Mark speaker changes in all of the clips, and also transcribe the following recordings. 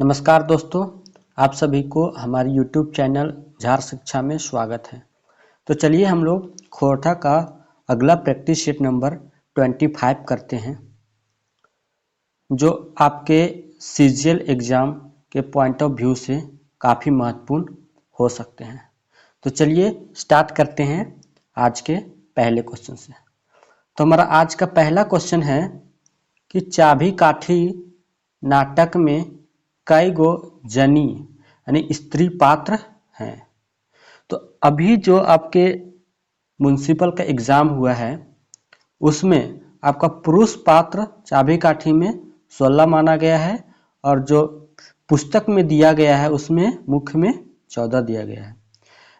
Speaker 1: नमस्कार दोस्तों, आप सभी को हमारी YouTube चैनल झार शिक्षा में स्वागत है। तो चलिए हम लोग खोरठा का अगला प्रैक्टिस सेट नंबर 25 करते हैं, जो आपके सीजीएल एग्ज़ाम के पॉइंट ऑफ व्यू से काफ़ी महत्वपूर्ण हो सकते हैं। तो चलिए स्टार्ट करते हैं आज के पहले क्वेश्चन से। तो हमारा आज का पहला क्वेश्चन है कि चाभी काठी नाटक में कई गो जनी यानी स्त्री पात्र हैं। तो अभी जो आपके म्युनिसिपल का एग्जाम हुआ है उसमें आपका पुरुष पात्र चाबी काठी में 16 माना गया है और जो पुस्तक में दिया गया है उसमें मुख्य में 14 दिया गया है।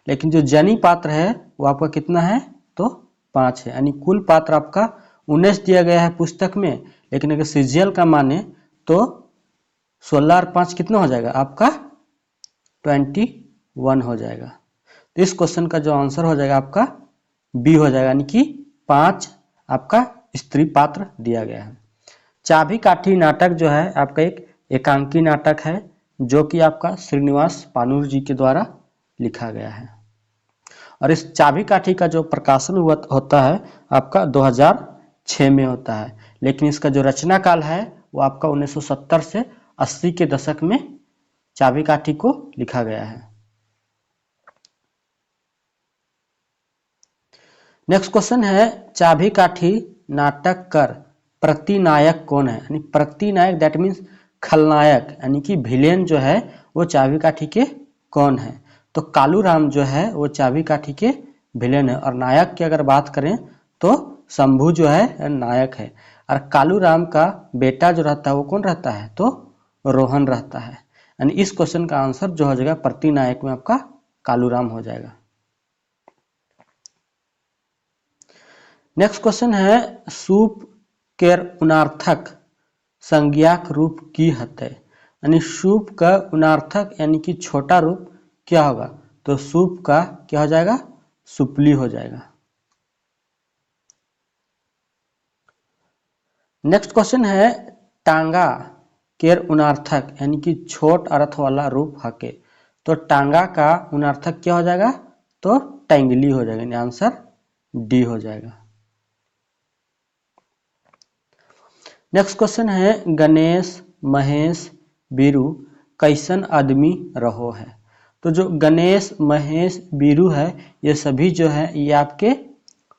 Speaker 1: लेकिन जो जनी पात्र है वो आपका कितना है तो 5 है, यानी कुल पात्र आपका 19 दिया गया है पुस्तक में, लेकिन अगर सीजीएल का माने तो 16 और 5 कितना हो जाएगा आपका 21 हो जाएगा। तो इस क्वेश्चन का जो आंसर हो जाएगा आपका बी हो जाएगा, यानी कि 5 आपका स्त्री पात्र दिया गया है। चाबी काठी नाटक जो है आपका एक एकांकी नाटक है जो कि आपका श्रीनिवास पानूर जी के द्वारा लिखा गया है और इस चाबी काठी का जो प्रकाशन होता है आपका 2006 में होता है, लेकिन इसका जो रचना काल है वो आपका 1970 से 80 के दशक में चाबी काठी को लिखा गया है। नेक्स्ट क्वेश्चन है, चाबी काठी नाटक कर प्रतिनायक कौन है? यानी प्रतिनायक दैट मीन्स खलनायक, यानी कि विलेन जो है वो चाबी काठी के कौन है? तो कालू राम जो है वो चाबी काठी के विलेन है और नायक की अगर बात करें तो शंभू जो है नायक है और कालू राम का बेटा जो रहता है वो कौन रहता है तो रोहन रहता है। यानी इस क्वेश्चन का आंसर जो हो जाएगा प्रतिनायक में आपका कालू राम हो जाएगा। नेक्स्ट क्वेश्चन है, सूप केर उनार्थक संज्ञाक रूप की हते? यानी सूप का उनार्थक यानी कि छोटा रूप क्या होगा? तो सूप का क्या हो जाएगा सुपली हो जाएगा। नेक्स्ट क्वेश्चन है, टांगा केर उनार्थक यानी कि छोट अर्थ वाला रूप हके? तो टांगा का उनार्थक क्या हो जाएगा तो टैंगली हो जाएगा, यानी आंसर डी हो जाएगा। नेक्स्ट क्वेश्चन है, गणेश महेश बीरू कैसन आदमी रहो है? तो जो गणेश महेश बीरू है ये सभी जो है ये आपके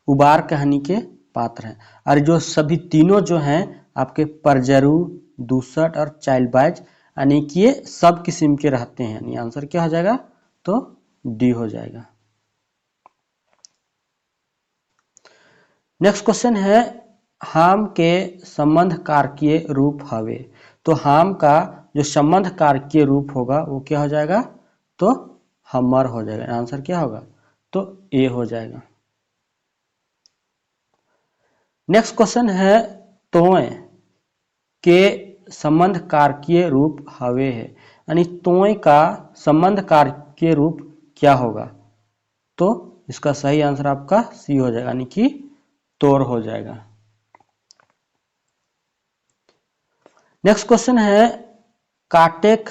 Speaker 1: उबार कहानी के पात्र हैं और जो सभी तीनों जो हैं आपके परजरू दूसट और चाइल्डबाइज यानी कि ये सब किस्म के रहते हैं, यानी आंसर क्या हो जाएगा तो डी हो जाएगा। नेक्स्ट क्वेश्चन है, हाम के संबंध कारकीय रूप हवे? तो हाम का जो संबंध कारकीय रूप होगा वो क्या हो जाएगा तो हमर हो जाएगा, आंसर क्या होगा तो ए हो जाएगा। नेक्स्ट क्वेश्चन है, तोय के संबंध कारकीय रूप हवे है? यानी तोय का संबंध कारकीय रूप क्या होगा? तो इसका सही आंसर आपका सी हो जाएगा, यानी कि तोर हो जाएगा। नेक्स्ट क्वेश्चन है, काटेक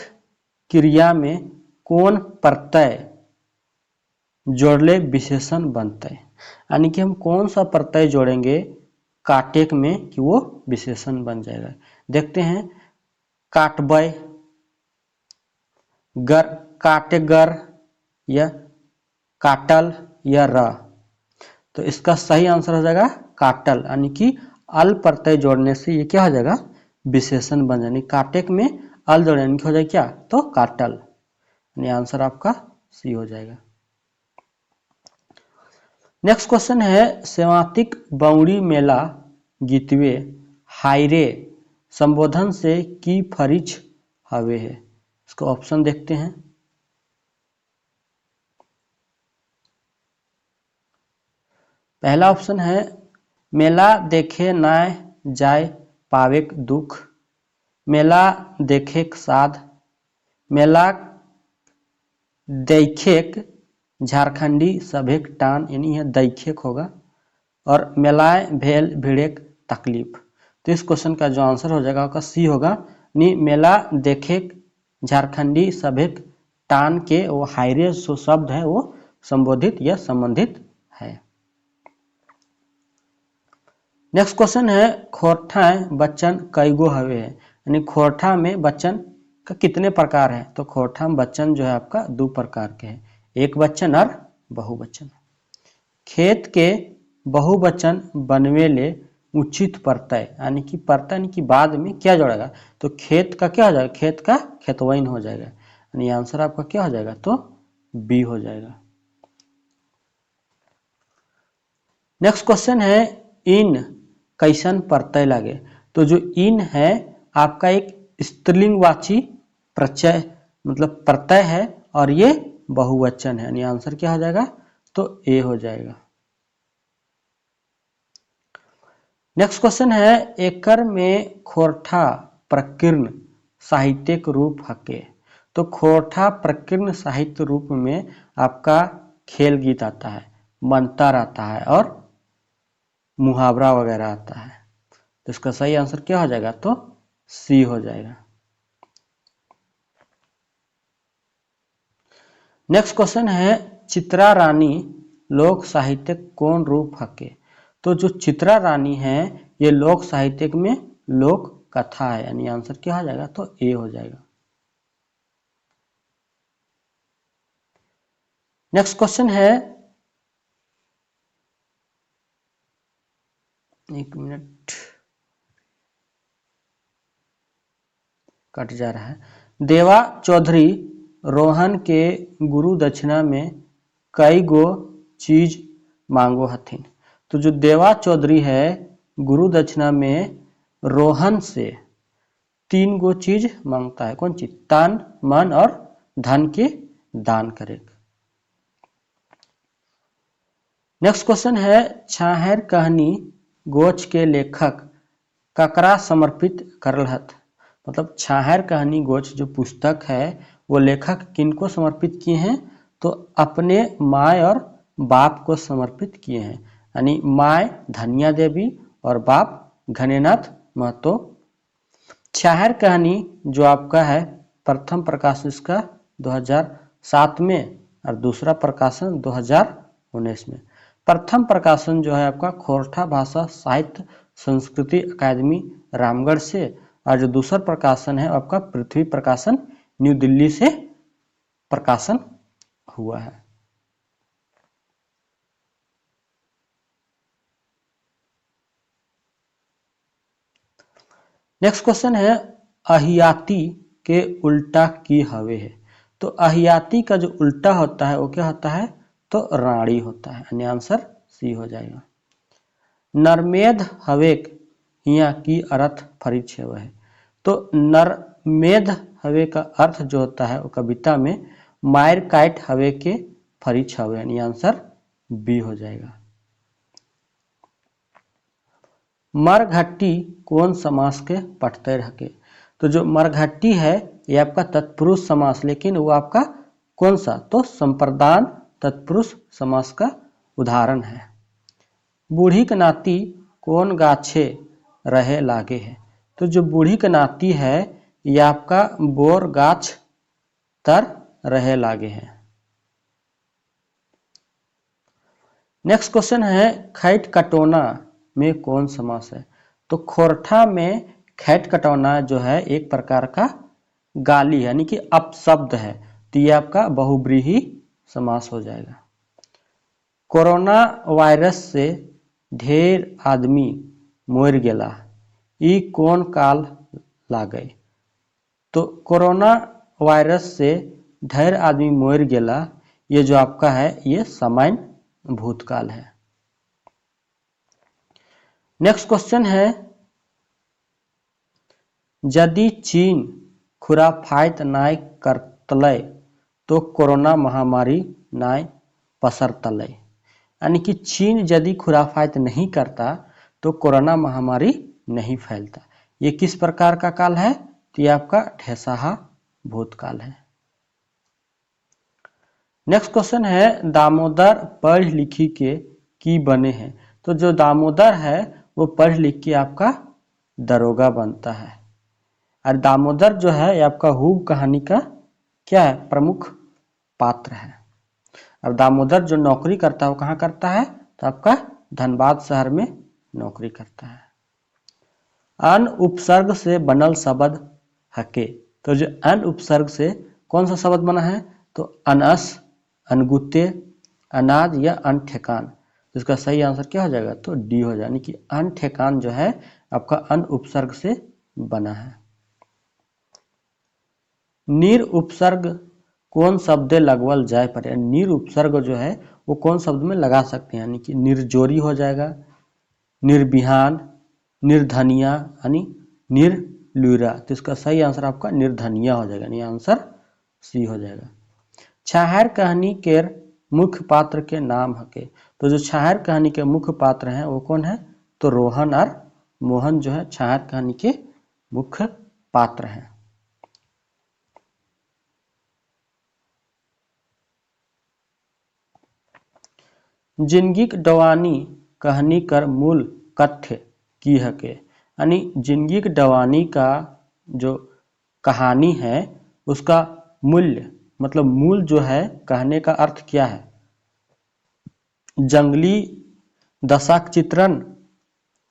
Speaker 1: क्रिया में कौन प्रत्यय जोड़ले विशेषण बनते? यानी कि हम कौन सा प्रत्यय जोड़ेंगे काटेक में कि वो विशेषण बन जाएगा? देखते हैं, काटबय, गर, काटेगर या काटल या र? तो इसका सही आंसर हो जाएगा काटल, यानी कि अल प्रत्यय जोड़ने से ये क्या हो जाएगा विशेषण बन जाएगा। काटेक में अल जोड़ने हो जाएगा क्या तो काटल, यानी आंसर आपका सी हो जाएगा। नेक्स्ट क्वेश्चन है, सेवातिक बौड़ी मेला गीतवे हायरे संबोधन से की फरिच हवे है? इसको ऑप्शन देखते हैं। पहला ऑप्शन है, मेला देखे नाय जाय पावेक दुख, मेला देखेक साध, मेला दैखेक झारखंडी सभेक टान, यानी यह दैखेक होगा, और मेलाय भेल भिड़ेक तकलीफ। तो इस क्वेश्चन का जो आंसर हो जाएगा उसका सी होगा, यानी मेला देखेक झारखंडी सभ्यक टान के वो हायरे जो शब्द है वो संबोधित या संबंधित है। नेक्स्ट क्वेश्चन है खोरठाएं बच्चन कईगो हवे है, यानी खोरठा में बच्चन का कितने प्रकार है। तो खोरठा में बच्चन जो है आपका 2 प्रकार के हैं, एक बच्चन और बहुवचन। खेत के बहुवचन बनवेले उचित प्रत्यय, यानी कि प्रत्यय यानी कि बाद में क्या जोड़ेगा, तो खेत का क्या हो जाएगा, खेत का खेतवैन हो जाएगा, यानी आंसर आपका क्या हो जाएगा, तो बी हो जाएगा। नेक्स्ट क्वेश्चन है इन कैसन प्रत्यय लागे। तो जो इन है आपका एक स्त्रीलिंगवाची प्रत्यय मतलब प्रत्यय है और ये बहुवचन है, यानी आंसर क्या हो जाएगा, तो ए हो जाएगा। नेक्स्ट क्वेश्चन है एकर में खोरठा प्रकीर्ण साहित्यिक रूप हके। तो खोरठा प्रकीर्ण साहित्य रूप में आपका खेल गीत आता है, मंतर आता है और मुहावरा वगैरह आता है। तो इसका सही आंसर क्या हो जाएगा, तो सी हो जाएगा। नेक्स्ट क्वेश्चन है चित्रा रानी लोक साहित्य कौन रूप हके। तो जो चित्रा रानी है ये लोक साहित्य में लोक कथा है, यानी आंसर क्या हो जाएगा, तो ए हो जाएगा। नेक्स्ट क्वेश्चन है, एक मिनट कट जा रहा है। देवा चौधरी रोहन के गुरु दक्षिणा में कई गो चीज मांगो हथिन। तो जो देवा चौधरी है गुरु दक्षिणा में रोहन से 3 गो चीज मांगता है, कौन चीज, तन मन और धन के दान करेगा। नेक्स्ट क्वेश्चन है छाहेर कहानी गोच के लेखक ककरा समर्पित करल हथ। मतलब छाहेर कहानी गोच जो पुस्तक है वो लेखक किनको समर्पित किए हैं, तो अपने माँ और बाप को समर्पित किए हैं, यानी माँ धनिया देवी और बाप घनेनाथ महतो। छाहेर कहानी जो आपका है प्रथम प्रकाशन इसका 2007 में और दूसरा प्रकाशन 2019 में। प्रथम प्रकाशन जो है आपका खोरठा भाषा साहित्य संस्कृति अकादमी रामगढ़ से, और जो दूसरा प्रकाशन है आपका पृथ्वी प्रकाशन न्यू दिल्ली से प्रकाशन हुआ है। नेक्स्ट क्वेश्चन है अहियाती के उल्टा की हवे है। तो अहियाती का जो उल्टा होता है वो क्या होता है, तो राड़ी होता है, यानी आंसर सी हो जाएगा। नरमेध हवेक हिया की अर्थ फरिच है। तो नरमेध हवे का अर्थ जो होता है वो कविता में मायर काट हवे के फरिच हवे, यानी आंसर बी हो जाएगा। मरघट्टी कौन समास के पठते रखे। तो जो मरघट्टी है ये आपका तत्पुरुष समास, लेकिन वो आपका कौन सा, तो संप्रदान तत्पुरुष समास का उदाहरण है। बूढ़ी के नाती कौन गाछे रहे लागे है। तो जो बूढ़ी के नाती है ये आपका बोर गाछ तर रहे लागे है। नेक्स्ट क्वेश्चन है खैट कटोना में कौन समास है। तो खोरठा में खैट कटौना जो है एक प्रकार का गाली यानी कि अपशब्द है, तो ये आपका बहुब्रीही समास हो जाएगा। कोरोना वायरस से ढेर आदमी मोर गेला, ई कौन काल लागे। तो कोरोना वायरस से ढेर आदमी मोर गेला ये जो आपका है ये सामान्य भूतकाल है। नेक्स्ट क्वेश्चन है यदि चीन खुराफाइत नाय करतलै तो कोरोना महामारी नाय पसरतलै, यानी कि चीन यदि खुराफाइत नहीं करता तो कोरोना महामारी नहीं फैलता। ये किस प्रकार का काल है, तो ये आपका ढेसाहा भूतकाल है। नेक्स्ट क्वेश्चन है दामोदर पढ़ लिखी के की बने हैं। तो जो दामोदर है वो पढ़ लिख के आपका दरोगा बनता है, और दामोदर जो है ये आपका हूब कहानी का क्या है, प्रमुख पात्र है। और दामोदर जो नौकरी करता है वो कहाँ करता है, तो आपका धनबाद शहर में नौकरी करता है। अन उपसर्ग से बनल शब्द हके, तो जो अन उपसर्ग से कौन सा शब्द बना है, तो अनस, अनगुत्ते, अनाज या अन ठेकान। तो इसका सही आंसर क्या हो जाएगा, तो डी हो जाएगा, यानी कि अन ठेकान जो है आपका अन उपसर्ग से बना है। निर उपसर्ग कौन शब्द लगवल जाए पर, निर उपसर्ग जो है वो कौन शब्द में लगा सकते हैं, यानी कि निर्जोरी हो जाएगा, निर्बिहान, निर्धनिया, यानी निर्लुरा। तो इसका सही आंसर आपका निर्धनिया हो जाएगा, यानी आंसर सी हो जाएगा। छाहर कहानी के मुख्य पात्र के नाम हके, तो जो छाहर कहानी के मुख्य पात्र हैं वो कौन है, तो रोहन और मोहन जो है छाहर कहानी के मुख्य पात्र हैं। जिंदगी डवानी कहानी कर मूल कथ्य की हके, यानी जिंदगी डवानी का जो कहानी है उसका मूल्य मतलब मूल जो है कहने का अर्थ क्या है, जंगली दशा चित्रण,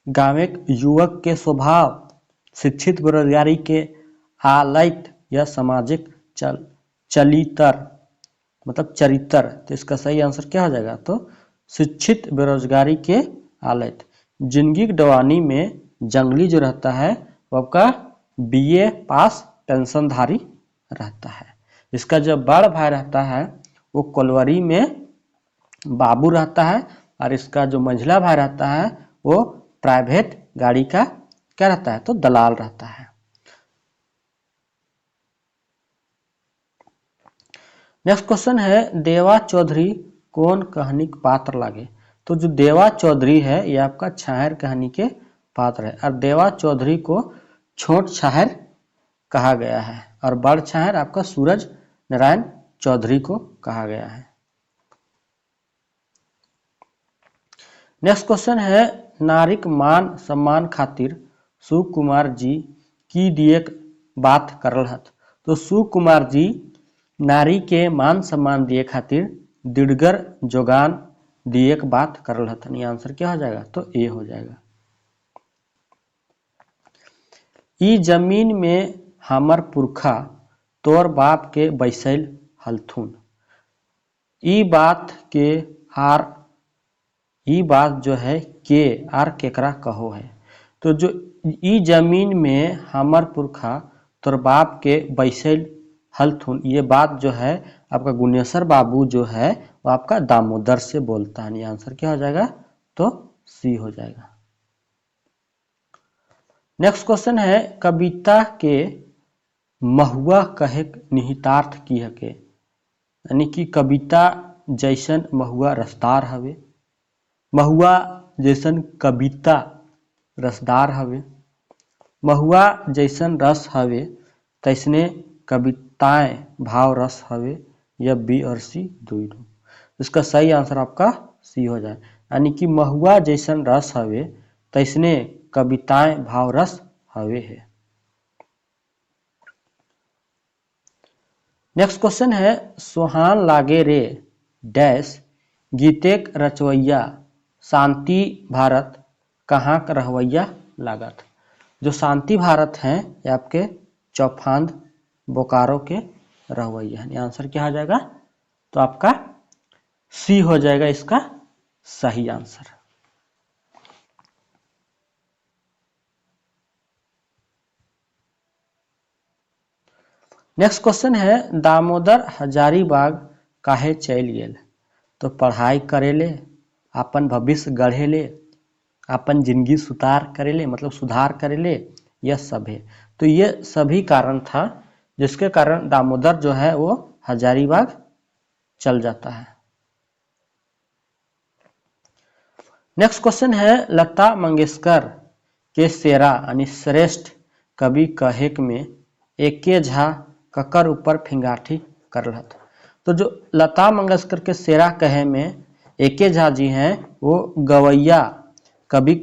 Speaker 1: गांविक युवक के स्वभाव, शिक्षित बेरोजगारी के आलय या सामाजिक चलितर मतलब चरित्र। तो इसका सही आंसर क्या हो जाएगा, तो शिक्षित बेरोजगारी के आलय। जिंदगी डवानी में जंगली जो रहता है वो आपका बीए पास पेंशनधारी रहता है। इसका जो बड़ भाई रहता है वो कोलवरी में बाबू रहता है, और इसका जो मंझला भाई रहता है वो प्राइवेट गाड़ी का क्या रहता है, तो दलाल रहता है। नेक्स्ट क्वेश्चन है, देवा चौधरी कौन कहानी के पात्र लागे, तो जो देवा चौधरी है ये आपका छाहर कहानी के पात्र है, और देवा चौधरी को छोट छाहर कहा गया है, और बड़ छाहर आपका सूरज नारायण चौधरी को कहा गया है। नेक्स्ट क्वेश्चन है, नारिक मान सम्मान खातिर सुकुमार जी की दिएक बात करल हत, तो सुकुमार जी नारी के मान सम्मान दिए खातिर दिड़गर जोगान दिएक बात करल हत, यानी आंसर क्या हो जाएगा, तो ए हो जाएगा। ई जमीन में हमर पुरखा तोर बाप के बैसल हलथुन, ई बात जो है के आर केकरा कहो है, तो जो ई जमीन में हमर पुरखा तोर बाप के बैसल हलथुन, ये बात जो है आपका गुनेश्वर बाबू जो है वो आपका दामोदर से बोलता है, आंसर क्या हो जाएगा, तो सी हो जाएगा। नेक्स्ट क्वेश्चन है, कविता के महुआ कहे निहितार्थ की हके, यानी कि कविता जैसन महुआ रसदार हवे, महुआ जैसन कविता रसदार हवे, महुआ जैसन रस हवे तैसने कविताएं भाव रस हवे, या बी और सी दोनों। इसका सही आंसर आपका सी हो जाए, यानी कि महुआ जैसन रस हवे तैसने कविताएं भाव रस हवे है। नेक्स्ट क्वेश्चन है, सोहान लागे रे डैश गीतेक रचवैया शांति भारत कहाँ का रहवैया लागत, जो शांति भारत हैं ये आपके चौफांद बोकारो के रहवैया है, आंसर क्या हो जाएगा, तो आपका सी हो जाएगा इसका सही आंसर। नेक्स्ट क्वेश्चन है, दामोदर हजारीबाग काहे चल गेल, तो पढ़ाई करेले, अपन भविष्य गढ़ेले, अपन जिंदगी सुधार करेले मतलब सुधार करेले, यह सब है। तो ये सभी कारण था जिसके कारण दामोदर जो है वो हजारीबाग चल जाता है। नेक्स्ट क्वेश्चन है, लता मंगेशकर के सेरा यानी श्रेष्ठ कवि कहेक में एके झा ककर ऊपर फिंगाठी करलत, तो जो लता मंगेशकर के सेरा कहे में एके झा जी हैं वो गवैया कवि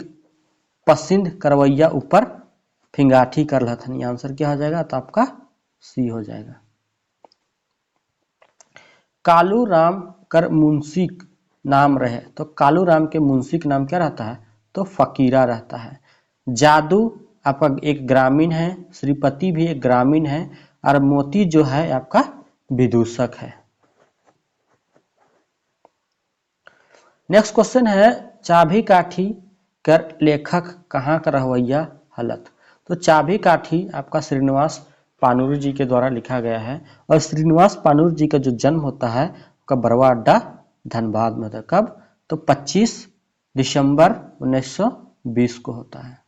Speaker 1: पसंद करवैया ऊपर फिंगाठी कर लथन। ये आंसर क्या हो जाएगा? तो आपका सी हो जाएगा। कालू राम कर मुंसिक नाम रहे, तो कालू राम के मुंसिक नाम क्या रहता है? तो फकीरा रहता है। जादू आपका एक ग्रामीण है, श्रीपति भी एक ग्रामीण है, और मोती जो है आपका विदूषक है। नेक्स्ट क्वेश्चन है, चाभी काठी कर लेखक कहाँ का रहवैया हलत? तो चाभी काठी आपका श्रीनिवास पानुरी जी के द्वारा लिखा गया है, और श्रीनिवास पानुरी जी का जो जन्म होता है आपका बरवा अड्डा धनबाद में होता है। कब? तो 25 दिसंबर 1920 को होता है।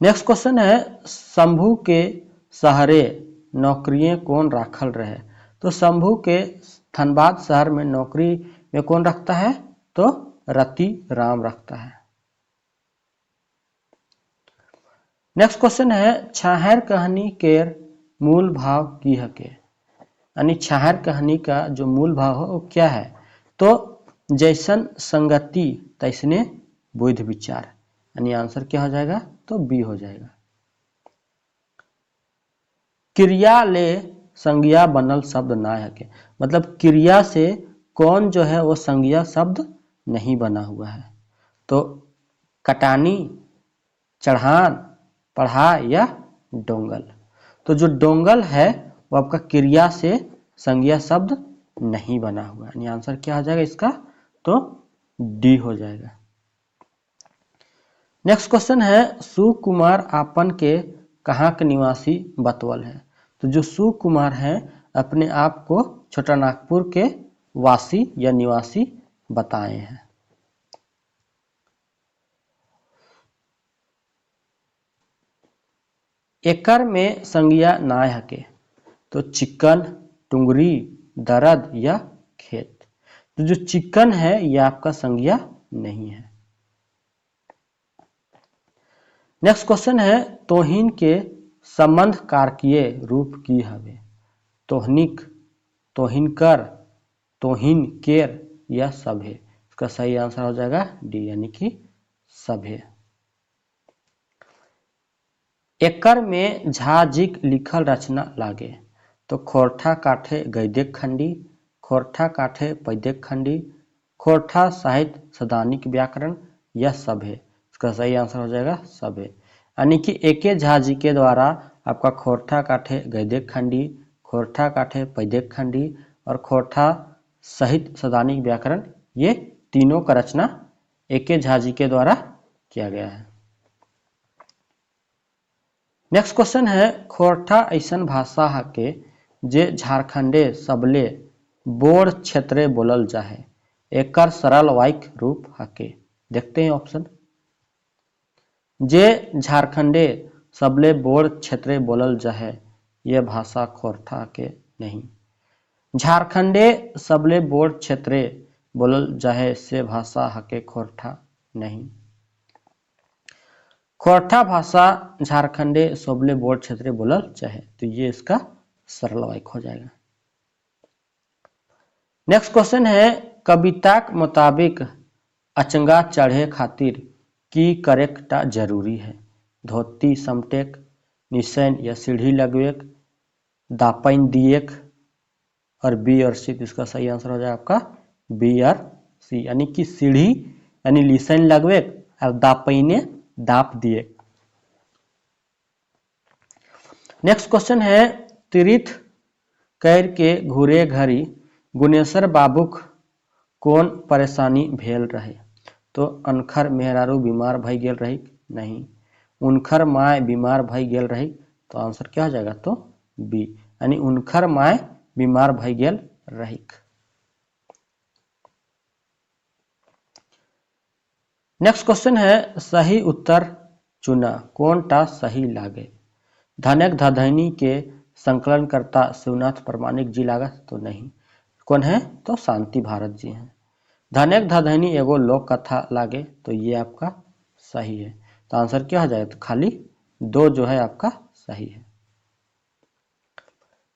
Speaker 1: नेक्स्ट क्वेश्चन है, शंभू के शहरे नौकरियां कौन राखल रहे? तो शंभू के धनबाद शहर में नौकरी में कौन रखता है? तो रति राम रखता है। नेक्स्ट क्वेश्चन है, छाहर कहानी केर मूल भाव की हके? यानी छाहर कहानी का जो मूल भाव है वो क्या है? तो जैसन संगति तैसने बुध विचार। यानी आंसर क्या हो जाएगा? तो बी हो जाएगा। क्रिया ले संज्ञा बनल शब्द ना हके, मतलब क्रिया से कौन जो है वो संज्ञा शब्द नहीं बना हुआ है? तो कटानी, चढ़ान, पढ़ा या डोंगल। तो जो डोंगल है वो आपका क्रिया से संज्ञा शब्द नहीं बना हुआ है। यानी आंसर क्या हो जाएगा इसका? तो डी हो जाएगा। नेक्स्ट क्वेश्चन है, सुकुमार आपन के कहाँ के निवासी बतवल है? तो जो सुकुमार हैं अपने आप को छोटा नागपुर के वासी या निवासी बताए हैं। एकर में संज्ञा ना हके, तो चिकन, टुंगरी, दरद या खेत। तो जो चिकन है यह आपका संज्ञा नहीं है। नेक्स्ट क्वेश्चन है, तोहिन के संबंध कारकीय रूप की हवे? तोहनिक, तोहिनकर, तोहिन केर या सभे। इसका सही आंसर हो जाएगा डी, यानी कि सभे। एकर में झाजिक लिखल रचना लागे, तो खोरठा काठे गद्यक खंडी, खोरठा काठे पद्यक खंडी, खोरठा साहित्य सदानिक व्याकरण या सभे। इसका सही आंसर हो जाएगा सभे। यानी कि एके झा जी के द्वारा आपका खोरठा काठे गद्यक खंडी, खोरठा काठे पद्यक खंडी और खोरठा साहित्य सदानिक व्याकरण, ये तीनों का रचना एके झा जी के द्वारा किया गया है। नेक्स्ट क्वेश्चन है, खोरठा ऐसन भाषा हके जे झारखंडे सबले बोड़ क्षेत्रे बोलल जाहे, एकर सरल वाक्य रूप हके। देखते हैं ऑप्शन। जे झारखंडे सबले बोड़ क्षेत्रे बोलल जाहे, यह भाषा खोरठा के नहीं। झारखंडे सबले बोड़ क्षेत्रे बोलल जाहे से भाषा हके खोरठा नहीं। खोरठा भाषा झारखंडे सबले बोड़ क्षेत्रे बोलल जाहे, तो ये इसका सरल वाक्य हो जाएगा। नेक्स्ट क्वेश्चन है, कविता के मुताबिक अचंगा चढ़े खातिर की करेक्टा जरूरी है? धोती समटेक, निशान या सीढ़ी लगवेक, दापैन दिएक और बी और सी। इसका सही आंसर हो जाएगा आपका बी और सी, यानी कि सीढ़ी यानी निशान लगवेक और दापैने दाप दिए। नेक्स्ट क्वेश्चन है, तीर्थ कैर के घूरे घड़ी गुनेश्वर बाबूक कौन परेशानी भेल रहे? तो अनखर मेहरारू बीमार भई गेल रही नहीं, उनखर माय बीमार भई गेल रही, तो आंसर क्या हो जाएगा? तो बी, यानी उनखर माय बीमार भई गेल रही। नेक्स्ट क्वेश्चन है, सही उत्तर चुना, कौन टा सही लागे? धनक धधैनी के संकलनकर्ता शिवनाथ प्रमाणिक जी लागत? तो नहीं। कौन है? तो शांति भारत जी हैं। धनक धधैनी एगो लोक कथा लागे, तो ये आपका सही है। तो आंसर क्या हो जाएगा? तो खाली दो जो है आपका सही है।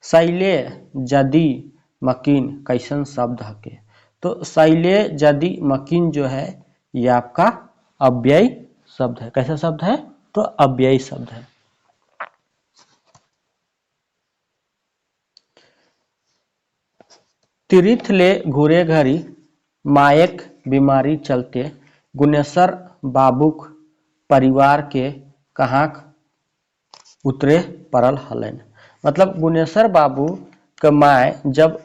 Speaker 1: शैले जदी मकीन कैसन शब्द हके? तो शैले जदी मकीन जो है ये आपका अव्यय शब्द है। कैसा शब्द है? तो अव्ययी शब्द है। तीर्थ ले घूरे घरी मायक बीमारी चलते गुनेश्वर बाबूक परिवार के कहाँक उतरे पड़ल हलन। मतलब गुनेश्वर बाबू का माय जब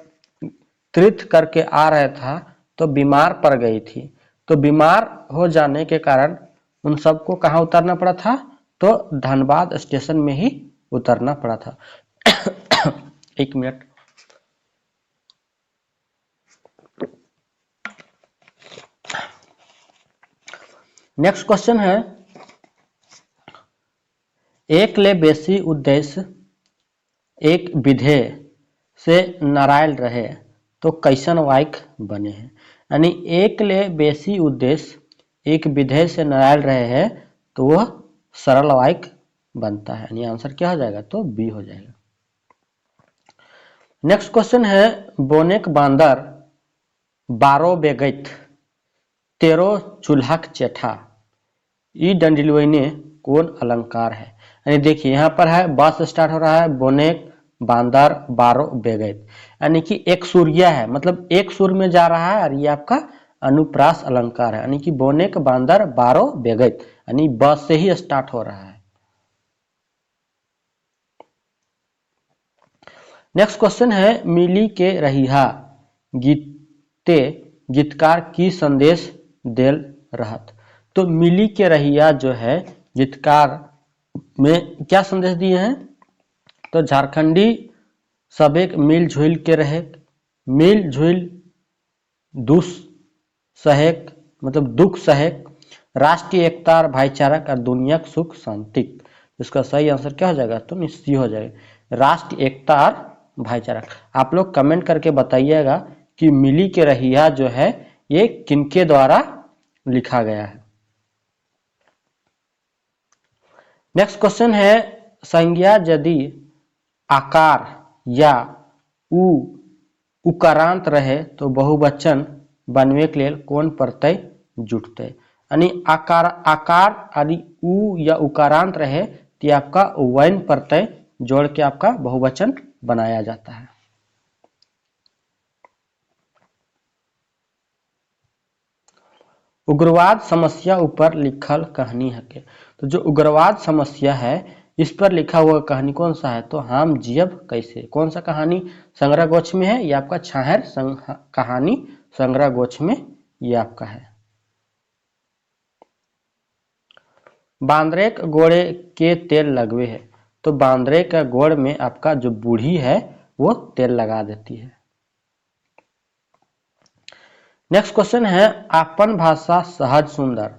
Speaker 1: तीर्थ करके आ रहा था तो बीमार पड़ गई थी। तो बीमार हो जाने के कारण उन सबको कहाँ उतरना पड़ा था? तो धनबाद स्टेशन में ही उतरना पड़ा था। एक मिनट। नेक्स्ट क्वेश्चन है, एक ले बेसी उद्देश्य एक विधेय से नारायल रहे तो कैसन वाक्य बने हैं? यानी एक ले बेसी उद्देश्य एक विधेय से नारायल रहे हैं तो वह सरल वाक्य बनता है। यानी आंसर क्या हो जाएगा? तो बी हो जाएगा। नेक्स्ट क्वेश्चन है, बोनेक बांदर 12 बेगैत 13 चूल्हाक चेठा ई डंडिलवैने कौन अलंकार है? यानी देखिए यहाँ पर है बस स्टार्ट हो रहा है, बोनेक बांदर 12 बेगैत, यानी कि एक सूर्या है, मतलब एक सुर में जा रहा है और ये आपका अनुप्रास अलंकार है। यानी कि बोनेक बांदर 12 बेगैत, यानी बस से ही स्टार्ट हो रहा है। नेक्स्ट क्वेश्चन है, मिली के रहिहा गीते गीतकार की संदेश देल रहत। तो मिली के रहिया जो है गीतकार में क्या संदेश दिए हैं? तो झारखंडी सब एक मिलजुल के रहे, मिलजुल दुख सहेक, मतलब दुख सहेक, राष्ट्रीय एकता और भाईचारा का दुनिया सुख शांति। इसका सही आंसर क्या हो जाएगा? तो निश्चित हो जाएगा राष्ट्रीय एकता और भाईचारा। आप लोग कमेंट करके बताइएगा कि मिली के रहिया जो है ये किनके द्वारा लिखा गया है। नेक्स्ट क्वेश्चन है, संज्ञा यदि आकार या उकारांत रहे तो बहुवचन बनवे के लिए कौन प्रत्यय जुटते? यानी आकार आदि उ या उकारांत रहे तो आपका वैन प्रत्यय जोड़ के आपका बहुवचन बनाया जाता है। उग्रवाद समस्या ऊपर लिखल कहानी है के? तो जो उग्रवाद समस्या है इस पर लिखा हुआ कहानी कौन सा है? तो हम जियब कैसे, कौन सा कहानी संग्रह गोछ में है? ये आपका छाहर कहानी संग्रह गोछ में ये आपका है। बांदरे गोड़े के तेल लगवे है। तो बांदरे का गोड़ में आपका जो बूढ़ी है वो तेल लगा देती है। नेक्स्ट क्वेश्चन है, आपन भाषा सहज सुंदर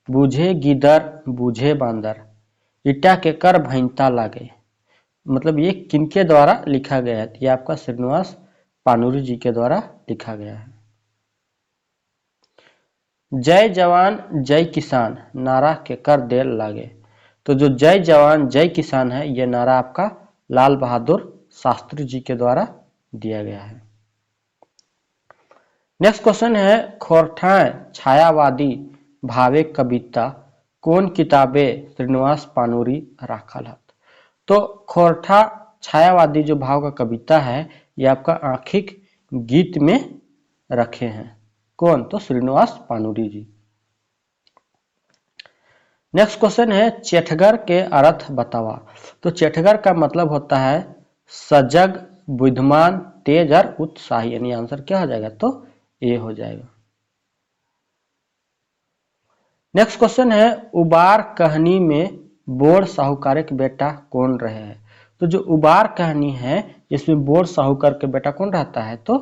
Speaker 1: बूझे गिदर बूझे बांदर ईटा के कर भैंता लागे। मतलब ये किनके द्वारा लिखा गया है? ये आपका श्रीनिवास पानुरी जी के द्वारा लिखा गया है। जय जवान जय किसान नारा के कर देल लागे। तो जो जय जवान जय किसान है ये नारा आपका लाल बहादुर शास्त्री जी के द्वारा दिया गया है। नेक्स्ट क्वेश्चन है, खोरठाएं छायावादी भावे कविता कौन किताबे श्रीनिवास पानुरी राखल है? तो खोरठा छायावादी जो भाव का कविता है ये आपका आंखिक गीत में रखे हैं। कौन? तो श्रीनिवास पानुरी जी। नेक्स्ट क्वेश्चन है, चेठगर के अर्थ बतावा। तो चेठगर का मतलब होता है सजग बुद्धिमान तेज और उत्साही। यानी आंसर क्या हो जाएगा? तो ए हो जाएगा। नेक्स्ट क्वेश्चन है, उबार कहानी में बोर साहूकार के बेटा कौन रहे हैं? तो जो उबार कहानी है इसमें बोर साहूकार के बेटा कौन रहता है? तो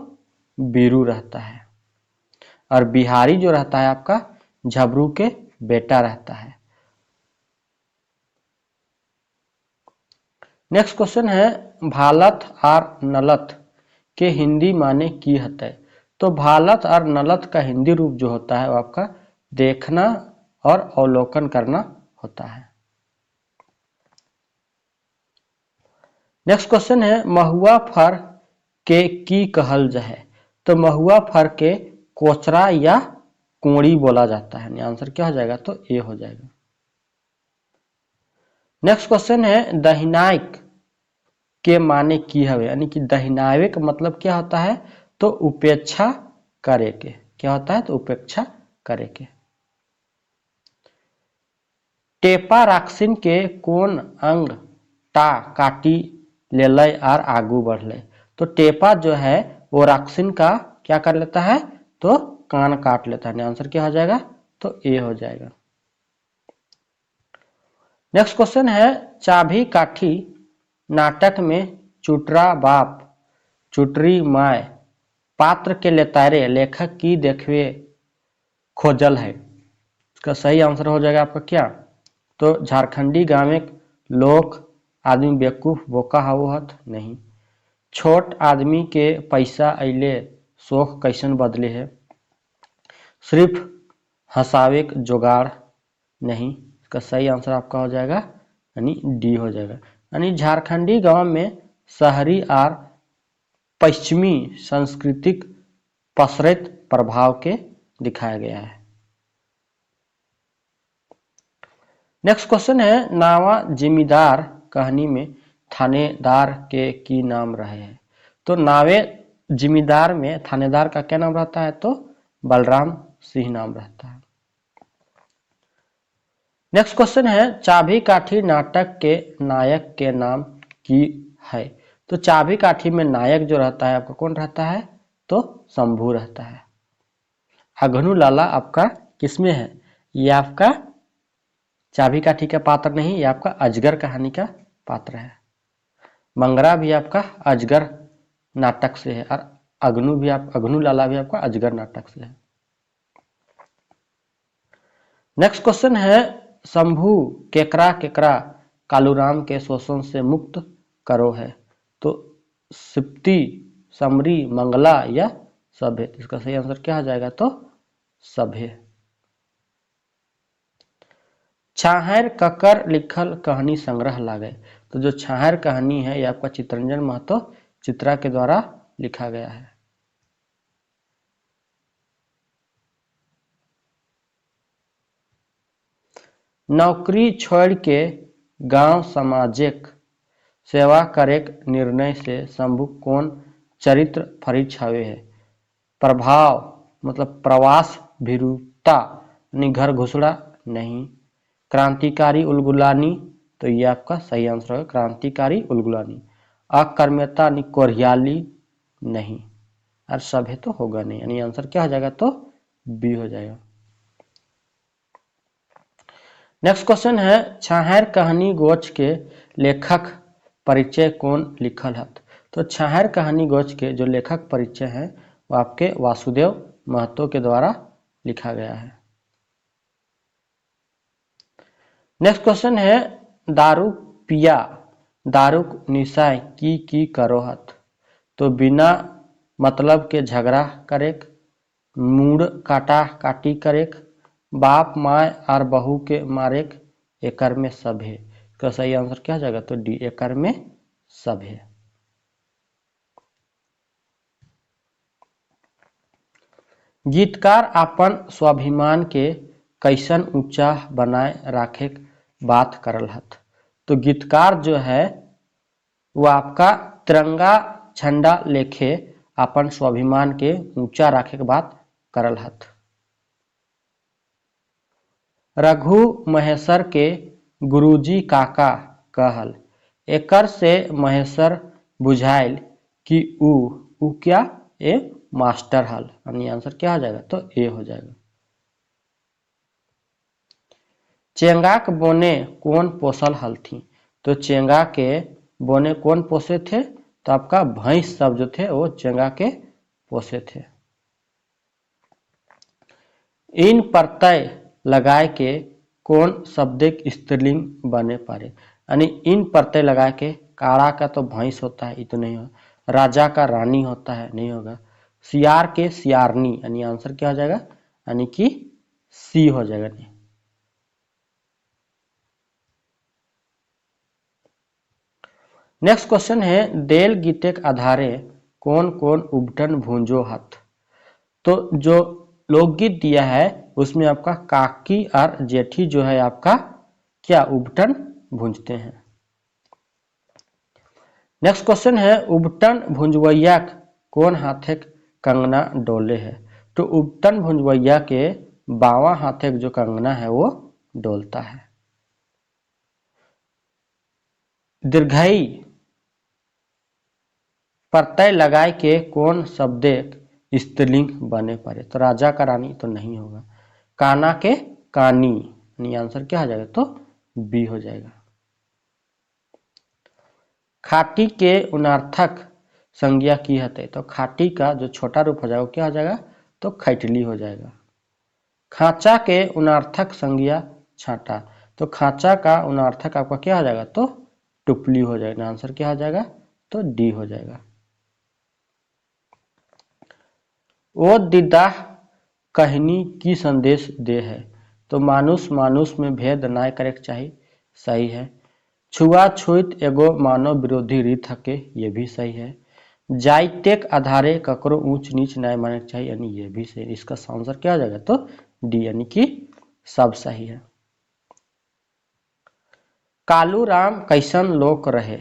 Speaker 1: बीरू रहता है, और बिहारी जो रहता है आपका झबरू के बेटा रहता है। नेक्स्ट क्वेश्चन है, भारत और नलत के हिंदी माने की हते? तो भारत और नलत का हिंदी रूप जो होता है वो आपका देखना और अवलोकन करना होता है। नेक्स्ट क्वेश्चन है, महुआ फर के की कहल जाए? तो महुआ फर के कोचरा या कोड़ी बोला जाता है। आंसर क्या हो जाएगा? तो ए हो जाएगा। नेक्स्ट क्वेश्चन है दहिनायक के माने की हवे, यानी कि दहिनावे का मतलब क्या होता है, तो उपेक्षा करे के। क्या होता है, तो उपेक्षा करे के। टेपा राक्सिन के कोन अंग टा काटी लेलय और आगू बढ़ले। तो टेपा जो है वो राक्सिन का क्या कर लेता है, तो कान काट लेता है। आंसर क्या हो जाएगा, तो ए हो जाएगा। नेक्स्ट क्वेश्चन है चाभी काठी नाटक में चुटरा बाप चुटरी माय पात्र के लेतारे लेखक की देखवे खोजल है। इसका सही आंसर हो जाएगा आपका क्या, तो झारखंडी गाँव लोक आदमी बेवकूफ बोका हवत नहीं। छोट आदमी के पैसा अइले शोख कैसन बदले है। सिर्फ हंसावे जोगाड़ नहीं। इसका सही आंसर आपका हो जाएगा यानी डी हो जाएगा। यानी झारखंडी गांव में शहरी और पश्चिमी सांस्कृतिक पसरत प्रभाव के दिखाया गया है। नेक्स्ट क्वेश्चन है नावा जिम्मेदार कहानी में थानेदार के की नाम रहे हैं। तो नावे जिम्मेदार में थानेदार का क्या नाम रहता है, तो बलराम सिंह नाम रहता है। नेक्स्ट क्वेश्चन है चाबी काठी नाटक के नायक के नाम की है। तो चाबी काठी में नायक जो रहता है आपका कौन रहता है, तो शंभू रहता है। अघनु लाला आपका किसमें है, ये आपका चाबी काठी का पात्र नहीं, ये आपका अजगर कहानी का पात्र है। मंगरा भी आपका अजगर नाटक से है और अघनु लाला भी आपका अजगर नाटक से है। नेक्स्ट क्वेश्चन है शंभू केकरा केकरा कालूराम के शोषण से मुक्त करो है। तो सिप्ती समरी मंगला या सभ्य। इसका सही आंसर क्या हो जाएगा, तो सभ्य। छाहर ककर लिखल कहानी संग्रह लागे। तो जो छाहर कहानी है ये आपका चितरंजन महतो चित्रा के द्वारा लिखा गया है। नौकरी छोड़ के गांव सामाजिक सेवा करे निर्णय से शंभू कौन चरित्र फरिच हवे है। प्रभाव मतलब प्रवास भीरुता यानी घर घुसड़ा नहीं। क्रांतिकारी उलगुलानी, तो ये आपका सही आंसर होगा क्रांतिकारी उलगुलानी। अकर्मता यानी कोरियाली नहीं, और सभ्य तो होगा नहीं, यानी आंसर क्या हो जाएगा, तो बी हो जाएगा। नेक्स्ट क्वेश्चन है छाहर कहानी गोच के लेखक परिचय कौन लिखल है। तो छाहर कहानी गोच के जो लेखक परिचय है वो आपके वासुदेव महतो के द्वारा लिखा गया है। नेक्स्ट क्वेश्चन है दारू पिया दारू निशाय की करो हत। तो बिना मतलब के झगड़ा करेक, मूड काटा काटी करेक, बाप माय और बहू के मारेक, एकर में सब है। इसका सही आंसर क्या हो जाएगा, तो डी एकर में सब है। गीतकार अपन स्वाभिमान के कैसन ऊंचा बनाए राखे बात करल हत। तो गीतकार जो है वो आपका तिरंगा झंडा लेके अपन स्वाभिमान के ऊंचा राखे के बात करल हत। रघु महेश्वर के गुरुजी काका कहल, एकर से महेश्वर बुझाइल कि ऊ क्या ए मास्टर हल। यानी आंसर क्या हो जाएगा, तो ए हो जाएगा। चेंगा के बोने कौन पोसल हल थी। तो चेंगा के बोने कौन पोसे थे, तो आपका भैंस सब जो थे वो चेंगा के पोसे थे। इन प्रत्यय लगाए के कौन शब्दिक स्त्रीलिंग बने पारे। यानी इन प्रत्यय लगाए के काड़ा का तो भैंस होता है, ये तो नहीं होगा। राजा का रानी होता है, नहीं होगा। सियार के सियारनी, यानी आंसर क्या हो जाएगा, यानी कि सी हो जाएगा। नहीं। नेक्स्ट क्वेश्चन है देल गीते के आधारे कौन कौन उबटन भूंजो हथ। तो जो लोकगीत दिया है उसमें आपका काकी और जेठी जो है आपका क्या उबटन भूंजते हैं। नेक्स्ट क्वेश्चन है उबटन भुंजवैया कौन हाथे कंगना डोले है। तो उबटन भुंजवैया के बावां हाथे जो कंगना है वो डोलता है। दीर्घई प्रत्यय लगाए के कौन शब्द स्त्रीलिंग बने पड़े। तो राजा का रानी तो नहीं होगा। काना के कानी, यानी आंसर क्या हो जाएगा, तो बी हो जाएगा। खाटी के उनार्थक संज्ञा की हते। तो खाटी का जो छोटा रूप हो जाएगा वो क्या हो जाएगा, तो खैटली हो जाएगा। खांचा के उनार्थक संज्ञा छाटा। तो खांचा का उनार्थक आपका क्या हो जाएगा, तो टुपली हो जाएगा। आंसर क्या हो जाएगा, तो डी हो जाएगा। ओ दिदा कहनी की संदेश दे है। तो मानुष मानुष में भेद ना करे के चाहिए, सही है। छुआछूत एगो मानव विरोधी रीत हके, ये भी सही है। जाइटेक आधारे ककरो ऊंच नीच ना माने के चाहिए, यानी ये भी सही। इसका आंसर क्या हो जाएगा, तो डी, यानी कि सब सही है। कालू राम कैसन लोक रहे।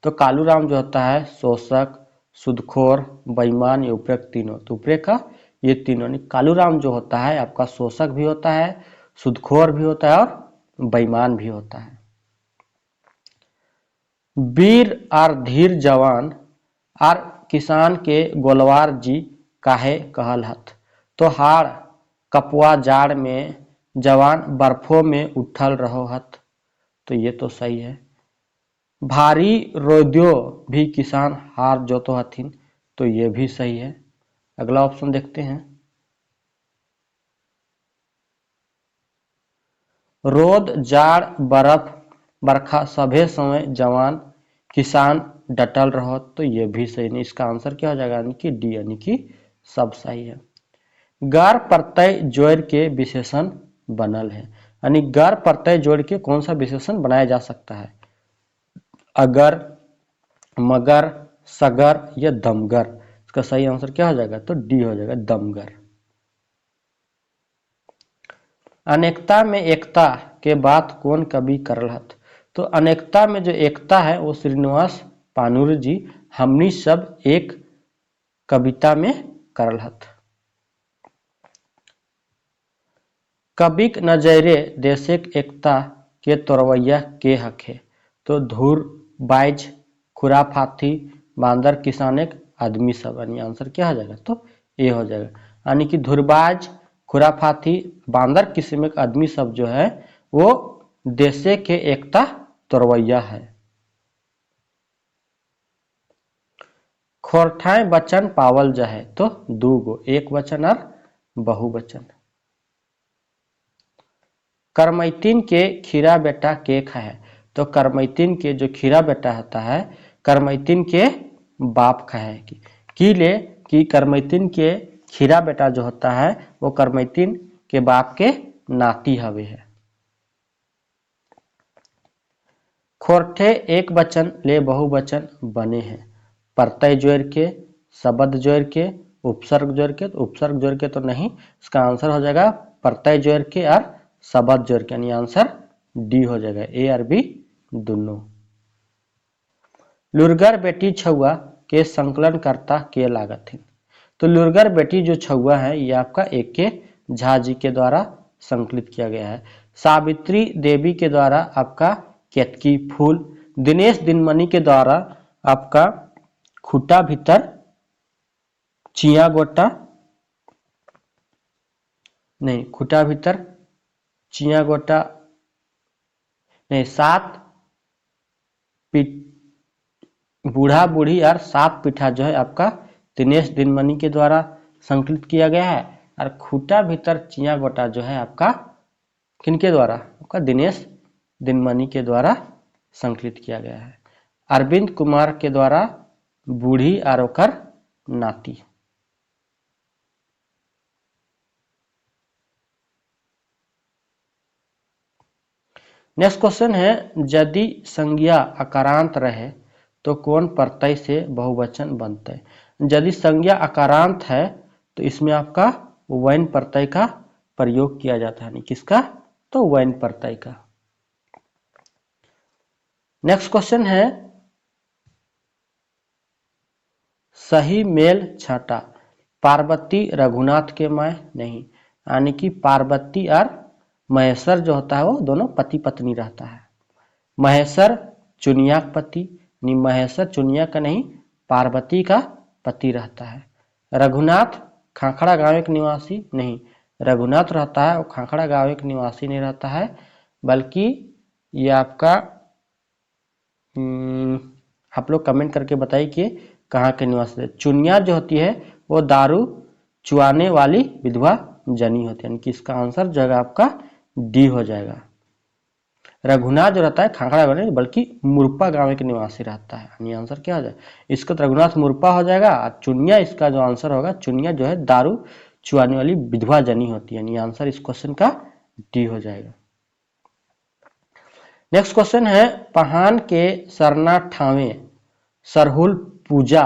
Speaker 1: तो कालू राम जो होता है शोषक, सुदखोर, बेईमान, या उपरेक तीनों। तो उपरेक का ये तीनों, कालू राम जो होता है आपका शोषक भी होता है, सुदखोर भी होता है और बेईमान भी होता है। वीर और धीर जवान और किसान के गोलवार जी काहे कहल हत। तो हाड़ कपुआ जाड़ में जवान बर्फों में उठल रहो हत। तो ये तो सही है। भारी रोद्यो भी किसान हार जोतो हथिन। तो ये भी सही है। अगला ऑप्शन देखते हैं। रोद जाड़ बर्फ बरखा सभे समय जवान किसान डटल रहो। तो ये भी सही नहीं। इसका आंसर क्या हो जाएगा, यानी कि डी, यानी कि सब सही है। गार प्रत्यय जोड़ के विशेषण बनल है, यानी गार प्रत्यय जोड़ के कौन सा विशेषण बनाया जा सकता है। अगर, मगर, सगर या दमगर। इसका सही आंसर क्या हो जाएगा, तो डी हो जाएगा, दमगर। अनेकता में एकता के बात कौन कवि करल हत। तो अनेकता में जो एकता है वो श्रीनिवास पानुर जी हमनी सब एक कविता में करल हत। कविक नजरे देशक एकता के तोरवैया के हके। तो धूर बाइज खुराफाती बांदर किसानक आदमी सब, यानी आंसर क्या हो जाएगा, तो ए हो जाएगा। यानी कि धुरबाज खुराफाती बांदर किस्म के आदमी सब जो है वो देशे के एकता तोरवैया है। खोरठाए वचन पावल जाए। तो दूगो, एक वचन और बहुवचन। करमैतिन के खीरा बेटा के खाए। तो करमैतिन के जो खीरा बेटा होता है करमैतिन के बाप खाए की ले कि करमैतिन के खीरा बेटा जो होता है वो करमैतिन के बाप के नाती हवे है। खोरठे एक वचन ले बहुवचन बने हैं। प्रत्यय जोड़ के, शब्द जोड़ के, उपसर्ग जोड़ के। तो उपसर्ग जोड़ के तो नहीं, इसका आंसर हो जाएगा प्रत्यय जोड़ के और शब्द जोड़ के, यानी आंसर डी हो जाएगा, ए और बी दोनों। लुरगर बेटी छुआ के संकलन करता के लागत है। तो लुरगर बेटी जो छुआ है ये आपका एक के झा जी के द्वारा संकलित किया गया है। सावित्री देवी के द्वारा आपका केतकी फूल। दिनेश दिनमणि के द्वारा आपका खूटा भीतर चिया गोटा, नहीं खूटा भीतर चिया गोटा नहीं, सात बूढ़ा बूढ़ी और सात पीठा जो है आपका दिनेश दिनमणि के द्वारा संकलित किया गया है। और खूटा भीतर चिया गोटा जो है आपका किनके द्वारा, आपका दिनेश दिनमणि के द्वारा संकलित किया गया है। अरविंद कुमार के द्वारा बूढ़ी और ओकर नाती। नेक्स्ट क्वेश्चन है यदि संज्ञा अकारांत रहे तो कौन प्रत्यय से बहुवचन बनता है। यदि संज्ञा अकारांत है तो इसमें आपका वैन प्रत्यय का प्रयोग किया जाता है। किसका, तो वैन प्रत्यय का। नेक्स्ट क्वेश्चन है सही मेल छाटा, पार्वती रघुनाथ के माय नहीं, यानी कि पार्वती और महेश्वर जो होता है वो दोनों पति पत्नी रहता है। महेश्वर चुनिया का पति नहीं, महेश्वर चुनिया का नहीं, पार्वती का पति रहता है। रघुनाथ खाखड़ा गांव के निवासी नहीं, रघुनाथ रहता है वो खाखड़ा गांव के निवासी नहीं रहता है, बल्कि ये आपका आप लोग कमेंट करके बताइए कि कहाँ के निवासी है। चुनिया जो होती है वो दारू चुआने वाली विधवा जनी होती है, यानी कि इसका आंसर जो है आपका डी हो जाएगा। रघुनाथ जो रहता है खाखड़ा गांव नहीं बल्कि मुरपा गांव के निवासी रहता है, यानी आंसर क्या हो जाए इसका तो रघुनाथ मुरपा हो जाएगा। और चुनिया इसका जो आंसर होगा, चुनिया जो है दारू चुआने वाली विधवा जनी होती है, यानी आंसर इस क्वेश्चन का डी हो जाएगा। नेक्स्ट क्वेश्चन है पहान के सरना ठावे सरहुल पूजा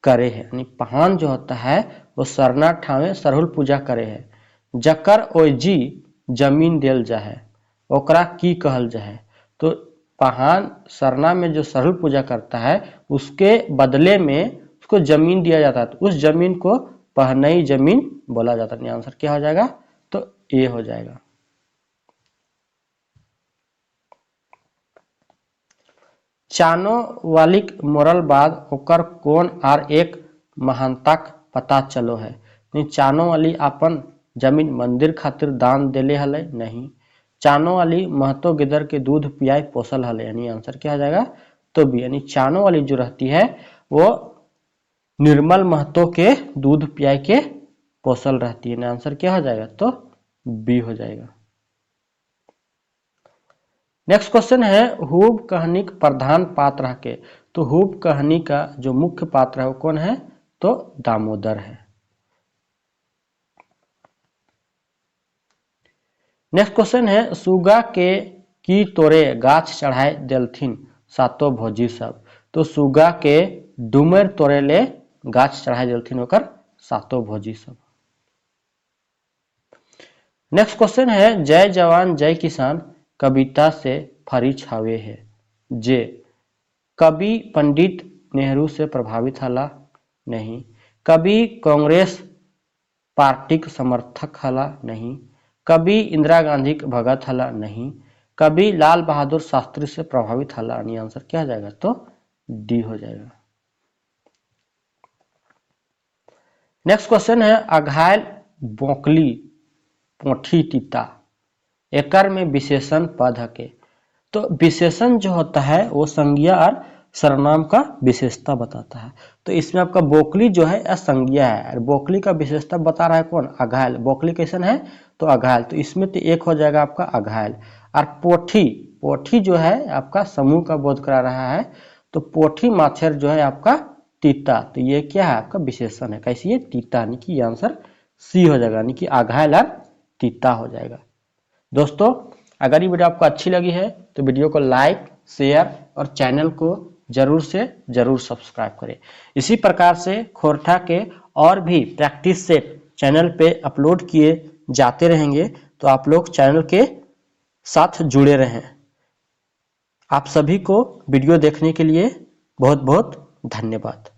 Speaker 1: करे है, यानी पहान जो होता है वो सरना ठावे सरहुल पूजा करे है। जकर ओजी जमीन देल जाए ओकरा की कहल जाए, तो पहान सरना में जो सरहुल पूजा करता है उसके बदले में उसको जमीन दिया जाता है, तो उस जमीन को पहनई जमीन बोला जाता है। आंसर क्या हो जाएगा, तो ए हो जाएगा। चानो वालिक मोरल बाद ओकर कौन आर एक महानताक पता चलो है, चानो वाली अपन जमीन मंदिर खातिर दान देले हले नहीं, चानो वाली महतो गिदर के दूध पियाई पोसल हले, यानी आंसर क्या हो जाएगा, तो बी, यानी चानो वाली जो रहती है वो निर्मल महतो के दूध पियाई के पोसल रहती है, आंसर क्या हो जाएगा, तो बी हो जाएगा। नेक्स्ट क्वेश्चन है हुब कहानी का प्रधान पात्र के, तो हुब कहानी का जो मुख्य पात्र है वो कौन है, तो दामोदर है। नेक्स्ट क्वेश्चन है सुगा के की तोरे गाछ चढ़ाए देलथिन सातो भौजी सब, तो सुगा के डुमर तोरे ले गाछ चढ़ाए देलथिन ओकर सातो भौजी सब। नेक्स्ट क्वेश्चन है जय जवान जय किसान कविता से फरी छावे है, जे कवि पंडित नेहरू से प्रभावित हला नहीं, कवि कांग्रेस पार्टी के समर्थक हला नहीं, कवि इंदिरा गांधी के भगत हला नहीं, कवि लाल बहादुर शास्त्री से प्रभावित हला, यानी आंसर क्या हो जाएगा, तो डी हो जाएगा। नेक्स्ट क्वेश्चन है अघायल बोकली पोठी तीता एकर में विशेषण पद हके, तो विशेषण जो होता है वो संज्ञा और सर्वनाम का विशेषता बताता है, तो इसमें आपका बोकली जो है संज्ञा है और बोकली का विशेषता बता रहा है कौन, अघायल। बोकली कैसन है, तो अघायल, तो इसमें तो एक हो जाएगा आपका अघायल। और पोठी, पोठी जो है आपका समूह का बोध करा रहा है, तो पोठी माछर जो है आपका तीता, तो ये क्या है आपका विशेषण है, कैसी है, तीता, यानी कि आंसर सी हो जाएगा, यानी कि अघायल और तीता हो जाएगा। दोस्तों अगर ये वीडियो आपको अच्छी लगी है तो वीडियो को लाइक शेयर और चैनल को जरूर से जरूर सब्सक्राइब करें। इसी प्रकार से खोरठा के और भी प्रैक्टिस सेट चैनल पे अपलोड किए जाते रहेंगे, तो आप लोग चैनल के साथ जुड़े रहें। आप सभी को वीडियो देखने के लिए बहुत बहुत धन्यवाद।